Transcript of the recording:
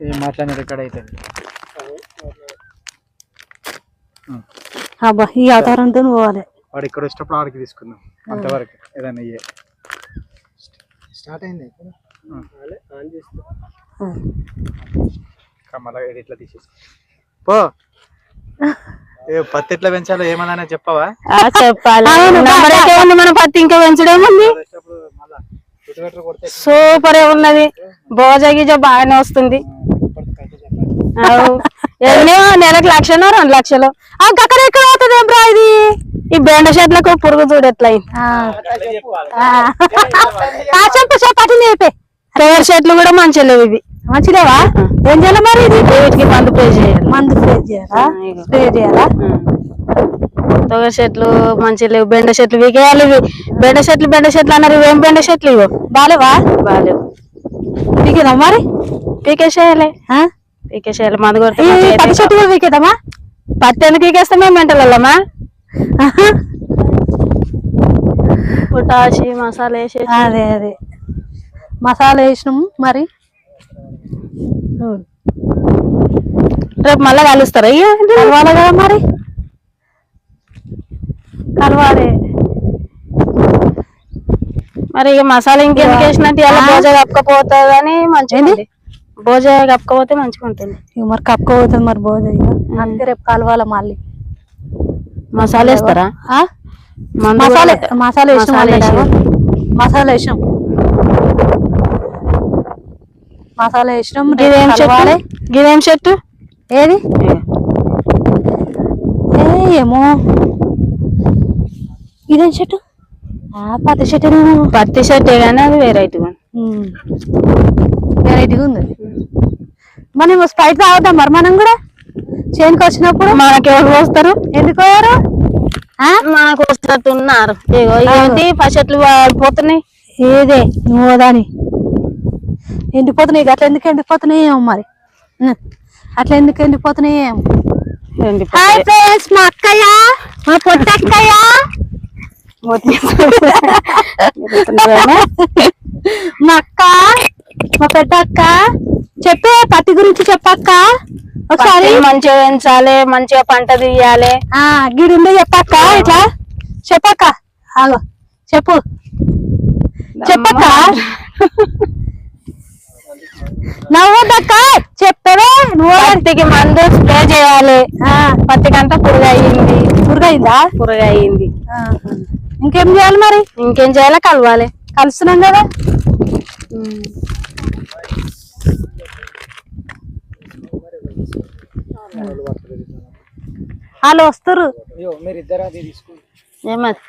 ఏం మాట్లాడిన రికార్డ్ అయితే అబ్బా ఈ అవతారంతో పోవాలి. వాడు ఇక్కడ వచ్చినప్పుడు ఆడికి తీసుకుందాం అంతవరకు ఏదైనా స్టార్ట్ అయింది మళ్ళీ ఎట్లా తీసేసి పో. పత్తి ఎట్లా పెంచాలో ఏమన్నా చెప్పవా? చెప్పాలి. మన పత్తి ఇంకా పెంచడం ఉంది. సూపర్ ఉన్నది. బోజా గిజ బాగానే వస్తుంది. నెలకు 1,00,000 2 లక్షలు అక్కడ ఎక్కడ అవుతుంది ఏం రా ఇది? ఈ బెండ చెట్లకు పురుగు చూడు ఎట్లా చెప్పే. రేవర్ చెట్లు కూడా మంచిగా లేవు. ఇవి మంచిదేవా? ఏం చేయాలి మరి? ఇది వీటికి మందు స్ప్రే చేయాలి. మందు స్ప్రే చేయాలా? తొగర చెట్లు మంచిగా లేవు. బెండ చెట్లు వీకేయాలి. ఇవి బెండ చెట్లు అన్నారు. ఇవేం బెండ చెట్లు ఇవో బాలేవా? బాలేవు. పీకేదా మరి? పీకేసేయాలి. పీకేసేయాలి. మందు కొడితే పత్తి చెట్టు కూడా పీకేద్దామా? పత్తి ఎందుకు పీకేస్తే మేము మెంటలమ్మా. పొటాషి మసాలా వేసి అదే మసాలా వేసినాము. మరి రేపు మళ్ళా కలుస్తారా? కలవాలి కదా మరి. కలవాలి మరి. ఇక మసాలా ఇంకెందుకు వేసినట్టు ఇలా భోజ కప్పుకపోతుంది అని మంచిగా. భోజ కప్పుకపోతే మంచిగా ఉంటుంది. ఇక మరి కప్పుకపోతుంది మరి భోజ. అందుకే రేపు కలవాలి మళ్ళీ. మసాలా వేస్తారా? మసాలా వేసినాం. గిదేం చెట్టు ఏది? ఏమో ఇదేం చెట్టు? పత్తి చెట్టు. పత్తి చెట్టే కానీ అది వెరైటీగా ఉంది. మనం స్ప్రైట్ తాగుతాం మరి. మనం కూడా చేనుకి వచ్చినప్పుడు మనకి ఎవరు పోస్తారు? ఎందుకు పోయారు? మనకు వస్తున్నారు. ఏంటి పచ్చట్లు పోతున్నాయి. ఏదే నువ్వుదాని ఎండిపోతున్నాయి. అట్లా ఎందుకు ఎండిపోతున్నాయి ఏమో మరి. అట్లా ఎందుకు ఎండిపోతున్నాయి ఏమో. మా అక్కయ్య, మా పొట్టక్కయ్య, మా అక్క, మా పెద్దక్క చెప్పే పత్తి గురించి చెప్పక్క ఒకసారి. మంచిగా పెంచాలి, మంచిగా పంట తీయాలి. గిడి ఉండే చెప్పక్క. ఇట్లా చెప్పక్క. చెప్పు చెప్పక్క. నవ్వద్దక్క. చెప్పవే. నువ్వు పత్తికి మందు స్ప్రే చేయాలి. పత్తికంతా పురుగయిందా? పురుగయింది. ఇంకేం చేయాలి మరి? ఇంకేం చేయాలి? కలవాలి. కలుస్తున్నాం కదా. వాళ్ళు వస్తారు. ఏమది?